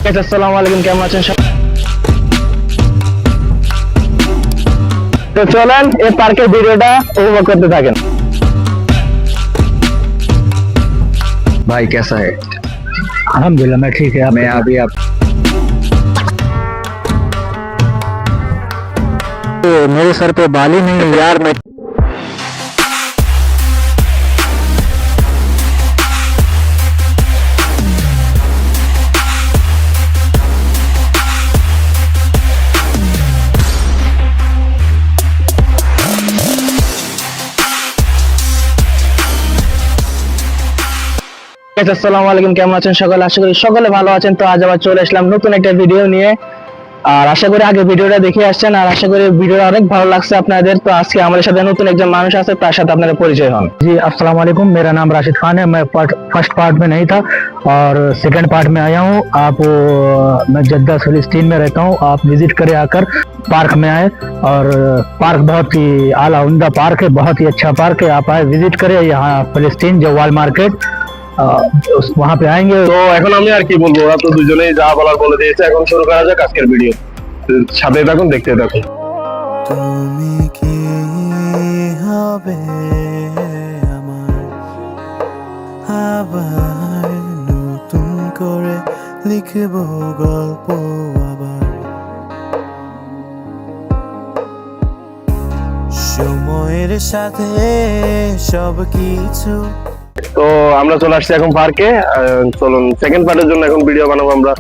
আসসালামু আলাইকুম, কেমন আছেন সব? তো চলেন এই পার্কের ভিডিওটা উপভোগ করতে থাকেন। भाई कैसा है? अल्हम्दुलिल्लाह मैं ठीक है। मैं अभी आप मेरे सर पे बाल ही नहीं है यार। मैं আসসালামু আলাইকুম, কেমন আছেন সকলে? আশা করি সকলে ভালো আছেন। তো আজ আবার চলে আসলাম নতুন একটা ভিডিও নিয়ে। আর আশা করি আগে ভিডিওটা দেখে আসছেন, আর আশা করি ভিডিওটা অনেক ভালো লাগছে আপনাদের। তো আজকে আমাদের সাথে নতুন একজন মানুষ আছে, তার সাথে আপনারা পরিচয় হন। जी अस्सलाम वालेकुम, मेरा नाम राशिद खान है। मैं फर्स्ट पार्ट में नहीं था और सेकंड पार्ट में आया हूँ। आप मैं जद्दा फिलिस्तीन में रहता हूँ। आप विजिट करें आकर, पार्क में आए। और पार्क बहुत ही आला उम्दा पार्क है, बहुत ही अच्छा पार्क है। आप आए, विजिट करें यहाँ फिलिस्तीन जवाल मार्केट, वहाँ पे आएंगे। তো এখন আমি আর কি বলবো, ওরা তো দুজনেই যা বলার বলে দিয়েছে। এখন শুরু করা যাক আজকের ভিডিও। সাথে থাকুন, দেখতে থাকুন। তুমি কি হবে আমার আবার নতুন করে লিখব গল্প আবার সময়ের সাথে সব কিছু। তো আমরা চলে আসছি এখন পার্কে। চলুন সেকেন্ড পার্টের জন্য এখন ভিডিও বানাবো। আমরা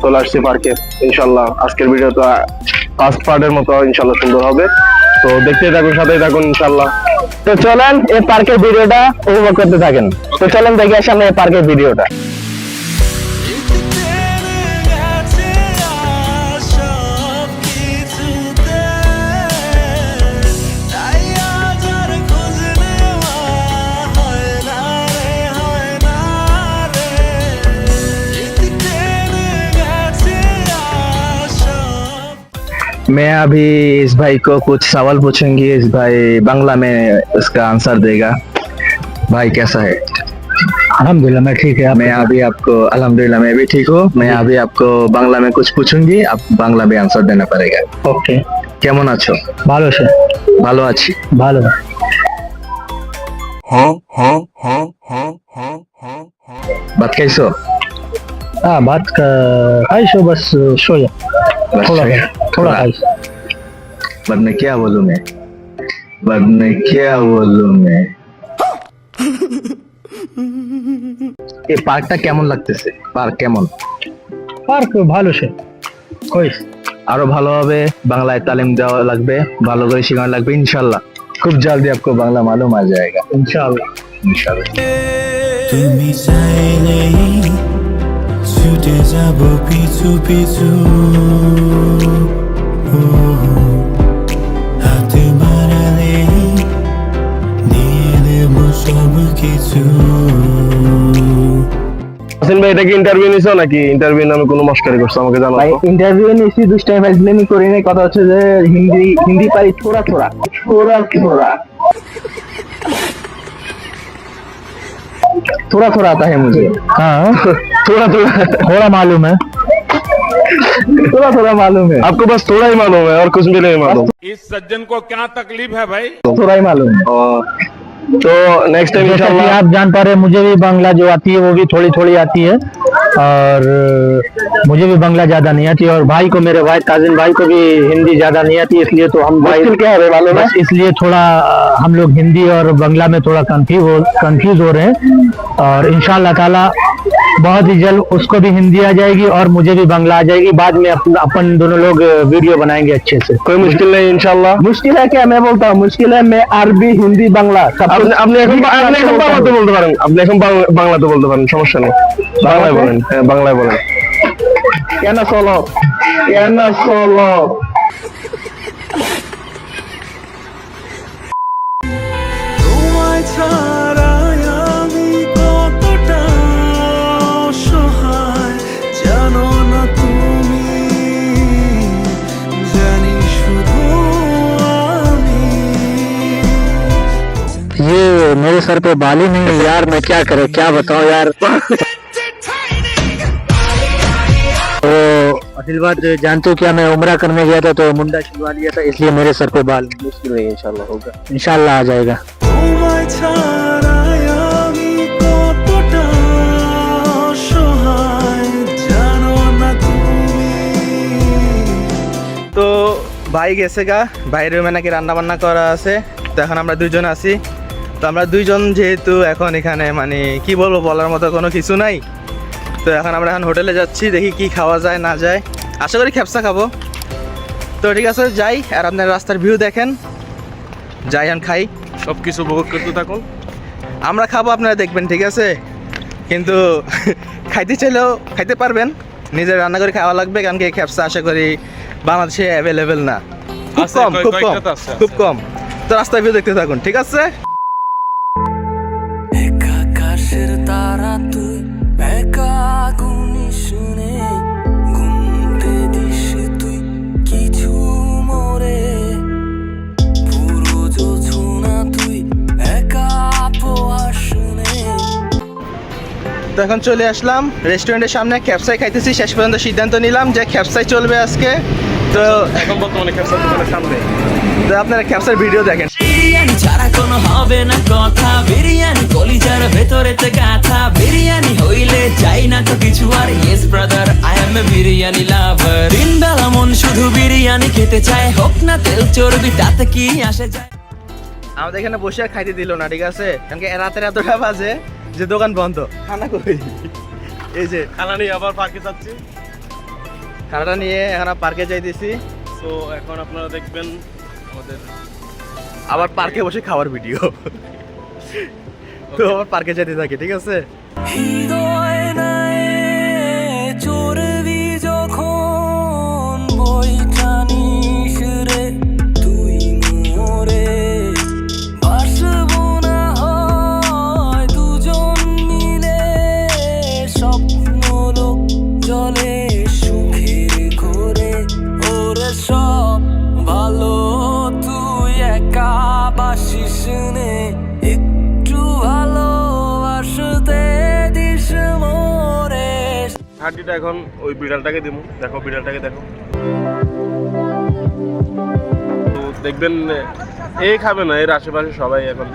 চলে আসছি পার্কে ইনশাল্লাহ। আজকের ভিডিও তো ফার্স্ট পার্টের মতো ইনশাল্লাহ সুন্দর হবে। তো দেখতে থাকুন, সাথেই থাকুন ইনশাল্লাহ। তো চলেন এই পার্কের ভিডিওটা উপভোগ করতে থাকেন। তো চলেন দেখে আসি আমরা এই পার্কের ভিডিওটা। मैं अभी इस भाई को कुछ सवाल पूछूंगी, इस भाई बांग्ला में उसका आंसर देगा। भाई कैसा है? अल्हम्दुलिल्लाह मैं ठीक है। मैं अभी आपको अल्हम्दुलिल्लाह मैं भी ठीक हूँ। मैं अभी आपको बांग्ला में कुछ पूछूंगी, आप बांग्ला में आंसर देना पड़ेगा। ओके, কেমন আছো? ভালো আছে। ভালো আছি। ভালো। ভাত খাইছো? हाँ, बात का खाइशो बस सोया बस थोड़ा सोया? थोड़ा खाइश। बाद में क्या बोलूं मैं? बाद में क्या बोलूं मैं? এই পার্কটা কেমন লাগতেছে? পার্ক কেমন? पार्क ভালো সে কইস। আরো ভালো হবে, বাংলায় তালিম দেওয়া লাগবে, ভালো করে শেখানো লাগবে ইনশাল্লাহ। খুব জলদি आपको বাংলা मालूम आ जाएगा इंशाल्लाह। इंशाल्लाह। তুমি চাইলেই ছুটে যাব পিছু পিছু হাতে বাড়ালে দিয়ে দেব সব কিছু। হাসিন ভাই, এটা কি ইন্টারভিউ নিছো নাকি ইন্টারভিউ নামে কোনো মস্কারি করছো? আমাকে জানাও ভাই তো। इंटरव्यू নিছি, দুষ্টাই ফাজলামি করি নাই। কথা হচ্ছে যে হিন্দি পারি थोड़ा थोड़ा थोड़ा थोड़ा थोड़ा आता है मुझे। हाँ थोड़ा थोड़ा थोड़ा मालूम है, थोड़ा थोड़ा मालूम है, आपको बस थोड़ा ही मालूम है और कुछ भी नहीं मालूम। इस सज्जन को क्या तकलीफ है भाई? थोड़ा ही मालूम है। तो नेक्स्ट टाइम जैसा कि इंशाल्लाह आप जान पा रहे हैं, मुझे भी बांग्ला जो आती है वो भी थोड़ी थोड़ी आती है। और मुझे भी बांग्ला ज्यादा नहीं आती, और भाई को, मेरे भाई काजिन भाई को भी हिंदी ज्यादा नहीं आती। इसलिए तो हम भाई क्या है मालूम है? बस इसलिए थोड़ा हम लोग हिंदी और बांग्ला में थोड़ा कंफ्यूज हो रहे हैं। और इंशाल्लाह ताला बहुत ही जल्द उसको भी हिंदी आ जाएगी और मुझे भी बांग्ला आ जाएगी। बाद में अपन दोनों लोग वीडियो बनाएंगे अच्छे से। कोई मुश्किल नहीं इंशाल्लाह। मुश्किल है क्या? मैं बोलता हूँ मुश्किल है। मैं अरबी, हिंदी, बांग्ला सब আপনি আপনি এখন বাংলাতে বলতে পারেন। আপনি এখন বাংলাতে বলতে পারেন, সমস্যা নেই। বাংলায় বলেন। হ্যাঁ, বাংলায় বলেন। কেন চলো, কেন চলো। তোমায় ছাড়া আমি কতটা অসহায় জানো না তুমি, জানি শুধু আমি। ये मेरे सर पे बाल ही नहीं है यार। मैं क्या करूं, क्या बताऊं यार। तो आशीर्वाद जानते हो क्या, मैं उम्रा करने गया था तो मुंडा छिलवा लिया था, इसलिए मेरे सर पे बाल मुश्किल नहीं, इंशाल्लाह होगा, इंशाल्लाह आ जाएगा। তোমায় ছাড়াই আমি কতটা অসহায় জানো না তুমি। তো ভাই গেছে গা, বাইরে রুমে নাকি রান্না বান্না করা আছে, তো এখন আমরা দুইজন আছি। তো আমরা দুইজন যেহেতু এখন এখানে মানে কি বলবো, বলার মতো কোনো কিছু নাই। তো এখন আমরা এখন হোটেলে যাচ্ছি, দেখি কি খাওয়া যায় না যায়, আশা করি খেপসা খাবো। তো ঠিক আছে যাই, আর আপনার রাস্তার ভিউ দেখেন, যাই এখন খাই, সব কিছু উপভোগ করতে থাকুন। আমরা খাবো আপনারা দেখবেন, ঠিক আছে? কিন্তু খাইতে চাইলেও খাইতে পারবেন, নিজের রান্না করে খাওয়া লাগবে, কারণ কি এই খেপসা আশা করি বাংলাদেশে অ্যাভেলেবেল না, খুব আছে, কম খুব কম কয়েকটা তো আছে, খুব কম। তো রাস্তার ভিউ দেখতে থাকুন, ঠিক আছে? এক আকাশের তারা তুই, একা গুনি শুনে গুনতে দিস তুই কিছু মোরে, পুরো যোছনা তুই একা পোহা শুনে। তো এখন চলে আসলাম রেস্টুরেন্টের সামনে, ক্যাপসাই খাইতেছি। শেষ পর্যন্ত সিদ্ধান্ত নিলাম যে ক্যাপসাই চলবে আজকে। তো এখন বর্তমানে খেপসা দোকানের সামনে। তো আপনারা ক্যাপসার ভিডিও দেখেন। বিরিয়ানি ছাড়া কোনো হবে না কথা, বিরিয়ানি কলিজার ভেতরেতে গাথা, বিরিয়ানি হইলে চাই না তো কিছু আর। Yes brother, I M A biryani লাভার। দিনবেলা মন শুধু বিরিয়ানি খেতে চায়, হোক না তেল চর্বি তাতে কি আসে যায়। আমাদের এখানে বসে আর খাইতে দিল না, ঠিক আছে? কারণ কি রাতের এতটা বাজে যে দোকান বন্ধ, খানা কই? এই যে খানা নিয়ে আবার পার্কে যাচ্ছি। খানাটা নিয়ে এখন পার্কে যাইতেছি, তো এখন আপনারা দেখবেন আমাদের আবার পার্কে বসে খাওয়ার ভিডিও। তো আবার পার্কে যেতে থাকি, ঠিক আছে? হৃদয় নাই চর্বি যখন বইটা নিস রে তুই মোরে, বাসবো না হয় দুজন মিলে, স্বপ্ন লোক জলে সুখের ঘরে, ওরে সব ভালো তুই একা বাসিস নে, একটু ভালোবাসতে দিস মোরে। হাঁটিটা এখন ওই বিড়ালটাকে দিব, দেখো বিড়ালটাকে দেখো। তো দেখবেন এই খাবে না, এর আশেপাশে সবাই এখন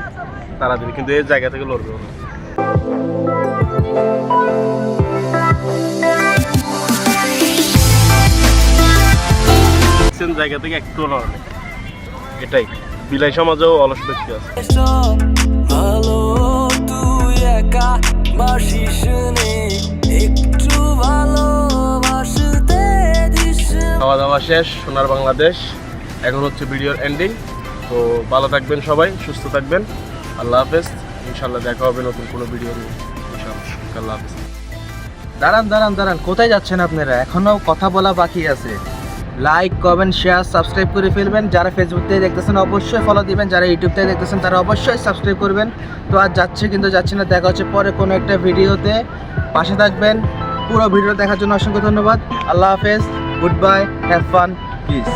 তাড়াতাড়ি, কিন্তু এই জায়গা থেকে লড়বে না। জায়গা থেকে একটু লড়ে, এটাই বিলাই সমাজেও অলস ব্যক্তি আছে। সব ভালো তুই একা বাসিস নে, একটু ভালোবাসতে দিস। খাওয়া দাওয়া শেষ, সোনার বাংলাদেশ, এখন হচ্ছে ভিডিওর এন্ডিং। তো ভালো থাকবেন সবাই, সুস্থ থাকবেন, আল্লাহ হাফেজ। ইনশাল্লাহ দেখা হবে নতুন কোনো ভিডিও নিয়ে, ইনশাল্লাহ। আল্লাহ হাফেজ। দাঁড়ান দাঁড়ান দাঁড়ান, কোথায় যাচ্ছেন আপনারা? এখনো কথা বলা বাকি আছে। লাইক, কমেন্ট, শেয়ার, সাবস্ক্রাইব করে ফেলবেন। যারা ফেসবুক থেকে দেখতেছেন অবশ্যই ফলো দিবেন, যারা ইউটিউব থেকে দেখতেছেন তারা অবশ্যই সাবস্ক্রাইব করবেন। তো আজ যাচ্ছে কিন্তু যাচ্ছি না, দেখা হচ্ছে পরে কোনো একটা ভিডিওতে, পাশে থাকবেন। পুরো ভিডিও দেখার জন্য অসংখ্য ধন্যবাদ। আল্লাহ হাফেজ, good bye, have fun, piece.